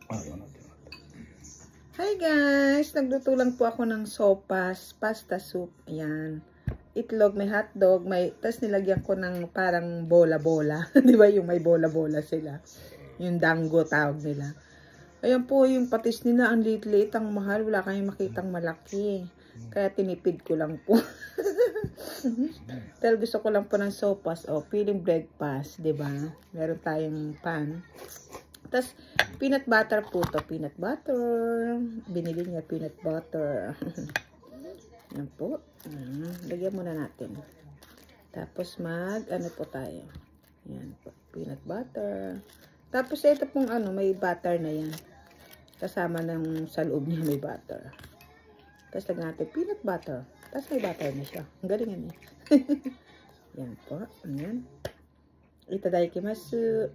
Hi guys! Nagluto lang po ako ng sopas, pasta soup. Ayan. Itlog, may hotdog, tapos nilagyan ko ng parang bola-bola. Di ba yung may bola-bola sila? Yung dango tawag nila. Ayan po, yung patis nila, ang liit-liit, ang mahal. Wala kayong makitang malaki. Kaya tinipid ko lang po. Dahil gusto ko lang po ng sopas. O, feeling breakfast, di ba? Meron tayong pan. Tapos, peanut butter po to. Peanut butter. Binili niya peanut butter. Yan po. Lagyan muna natin. Tapos, ano po tayo. Yan po. Peanut butter. Tapos, ito pong may butter na yan. Kasama ng sa loob niya may butter. Tapos, lagyan natin peanut butter. Tapos, may butter na siya. Ang galingan niya. Yan po. Yan. Itadakimasu.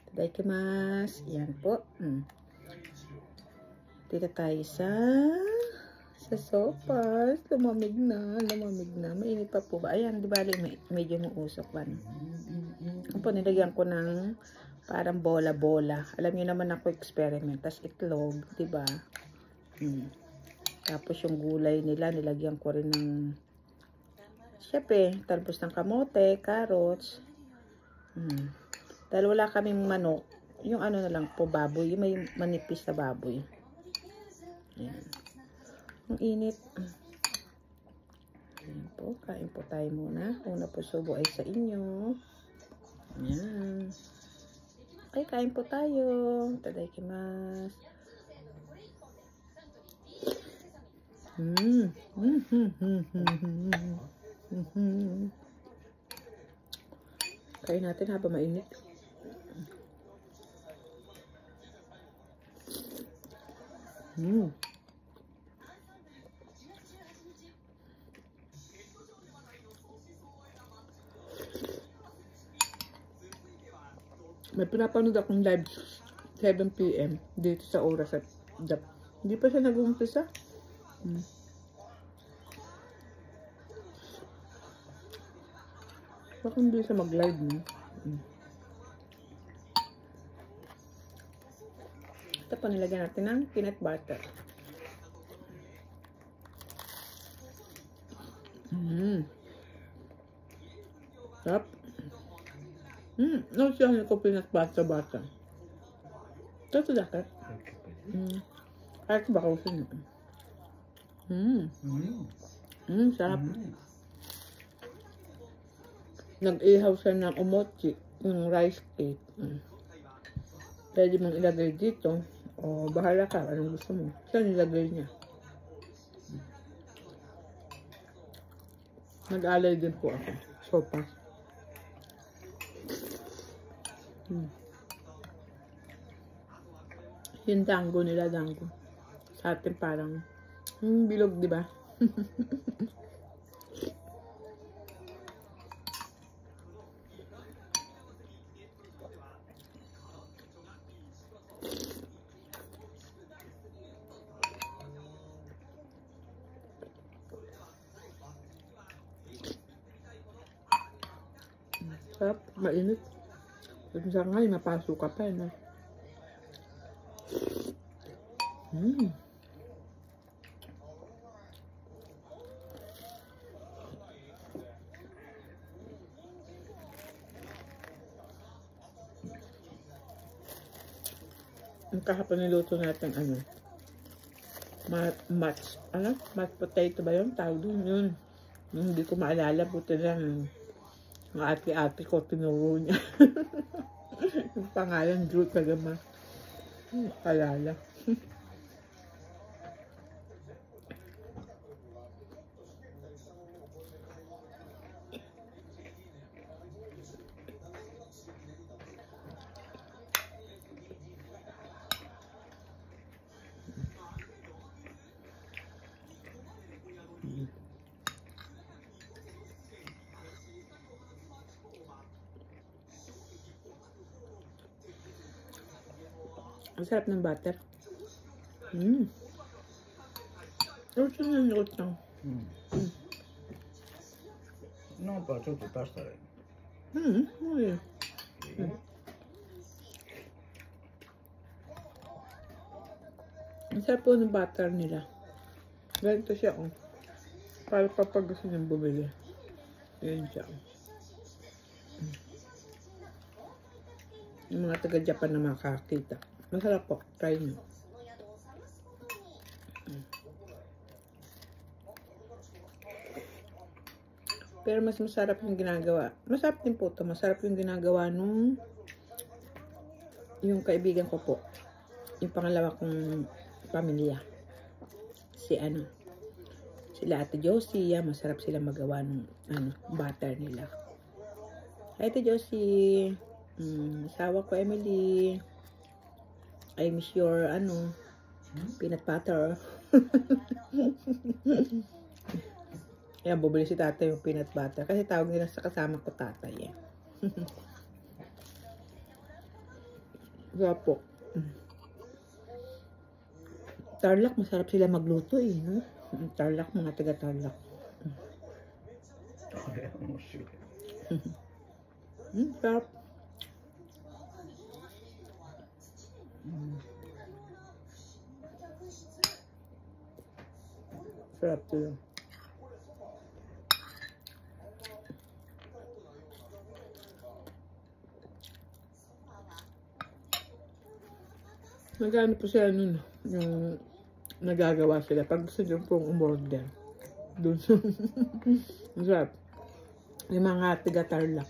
Itadakimasu. Yan po. Dito tayo sa sopas. Lumamig na. Mainit pa po ba? Ayan, di ba? Medyo muusok pa. Ano po, nilagyan ko ng parang bola-bola. Alam niyo naman ako experiment. Tapos itlog, di ba? Tapos yung gulay nila, nilagyan ko rin ng syempre, talbos ng kamote, carrots. Dahil wala kaming manok, yung na lang po, baboy. Yung may manipis na baboy. Ayan. Ang init. Ayan po, kain po tayo muna. Una po subo ay sa inyo. Ayan. Okay, kain po tayo. Itadakimasu. Kain natin habang mainit. May pinapanood akong live 7 PM dito sa oras at Jap. Hindi pa siya nag-uumpisa. Baka hindi siya mag-live mo. Ito po, nilagyan natin ng peanut butter. Sarap. No siya ko peanut butter. Ito dapat. Kahit baka usin. Sarap. Nag-ihaw siya ng omochi, yung rice cake. Pwede mong ilagay dito. O, bahala ka. Anong gusto mo? Siya nilagay niya. Nag-alay din po ako. Sopas. Yung dango nila, dango. Sa atin parang bilog, di ba? Sarap, mainit. Sa ngayon, mapasok ka pa, no? Ang kahapon niluto natin, mashed potato ba yun? Tawag doon yun. Hindi ko maalala, buti lang. Ang ate-ate ko, tinuro niya. Yung pangalan, Drew Tagama. Alala. Ang sarap ng butter. Gusto nyo yung utang. なんかちょっと足したらいい。Okay. Ang sarap po ng butter nila. Ganito siya, oh. Para pag gusto niyang bumili. Ganyan siya. Yung mga taga-Japan na makakita. Masarap po. Try nyo. Pero mas masarap yung ginagawa. Masarap din po ito. Masarap yung ginagawa nung yung kaibigan ko po. Yung pangalawa kong pamilya. Sila Ate Josie. Masarap sila magawa ng butter nila. Hi Ate Josie. Asawa ko Emily. I miss your peanut butter. Yan, bubili si tatay yung peanut butter. Kasi tawag nila sa kasama ko tatay eh. Gapo. Tarlac, masarap sila magluto eh. No? Tarlac, mga taga Tarlac. Sarap. Sarap to. Nagano po sila nun, yung nagagawa sila. Pag gusto nyo pong umorder, dun sa masarap. Yung mga tiga Tarlac.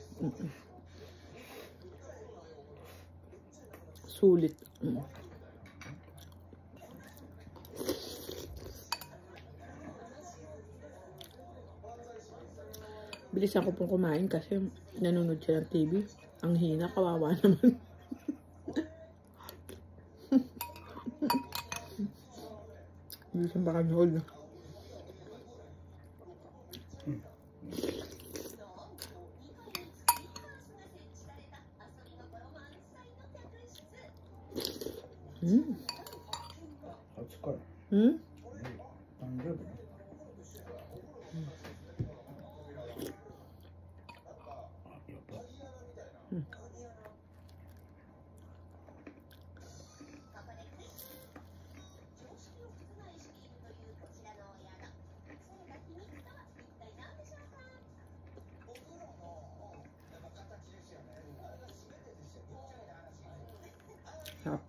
Sulit. Bilisan ko pong kumain kasi nanonood siya ng TV. Ang hina, kawawa naman. Hindi siya makanood. Sarap.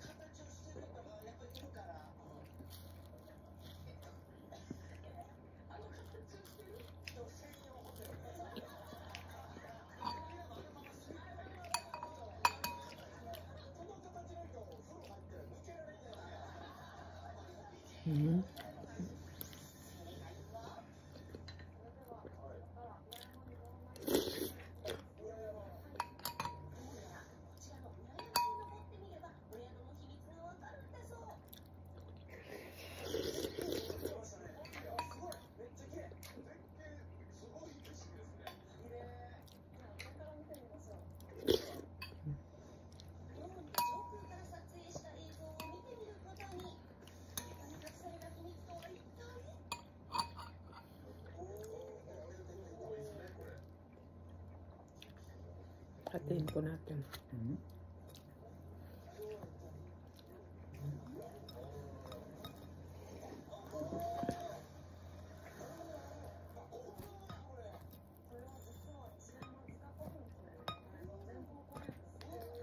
Hatiin po natin.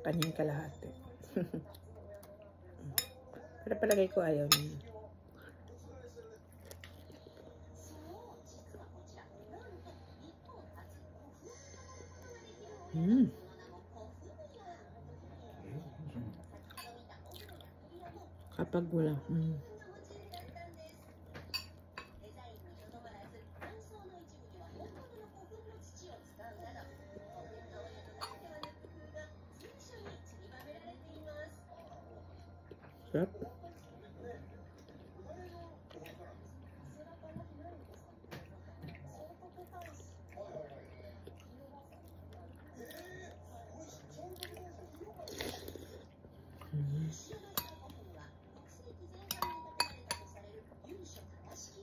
Kanin kalahati. Pero palagay ko ayaw niya. Kapag wala. Sarap.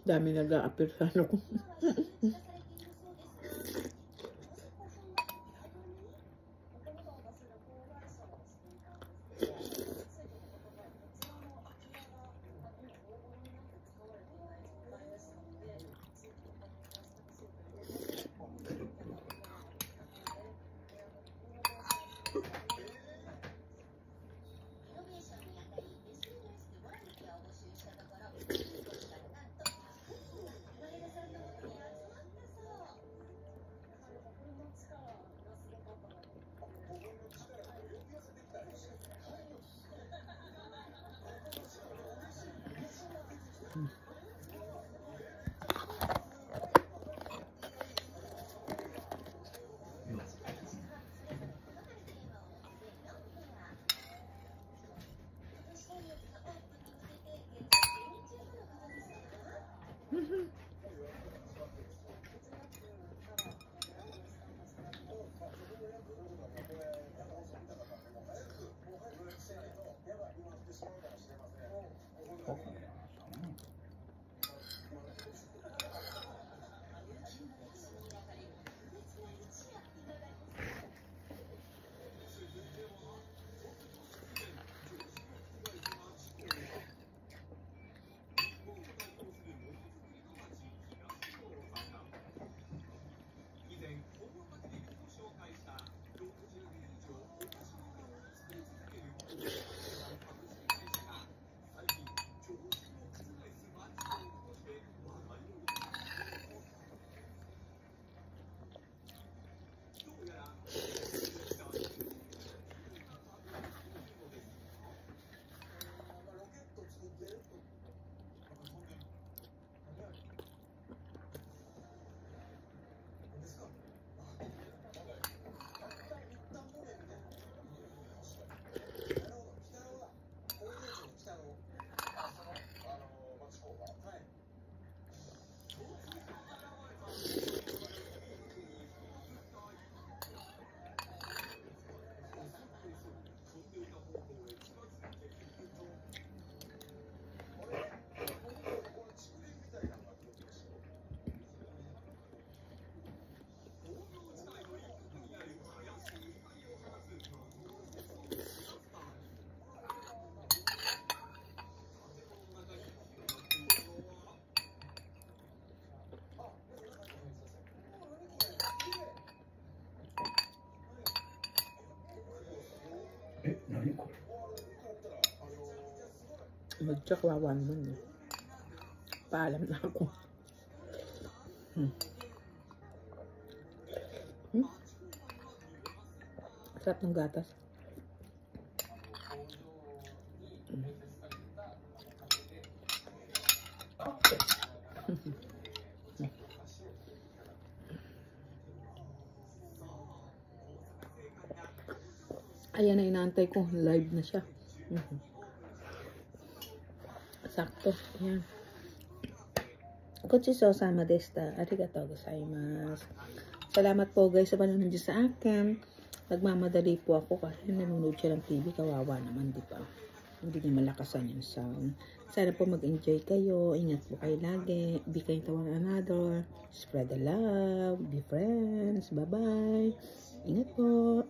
Dami nag-a-appear sa ano ko. Magtsakwawan mo. Paalam na ako. Sarap ng gatas. Ayan na, inaantay ko. Live na siya. Sakto. Ayan. Gochiso sama desta. Arigatou gozaimasu. Salamat po guys sa panonood sa akin. Nagmamadali po ako kasi nanonood siya ng TV. Kawawa naman, di ba? Hindi niya malakasan yung sound. Sana po mag-enjoy kayo. Ingat po kayo lagi. Be kind to one another. Spread the love. Be friends. Bye-bye. Ingat po.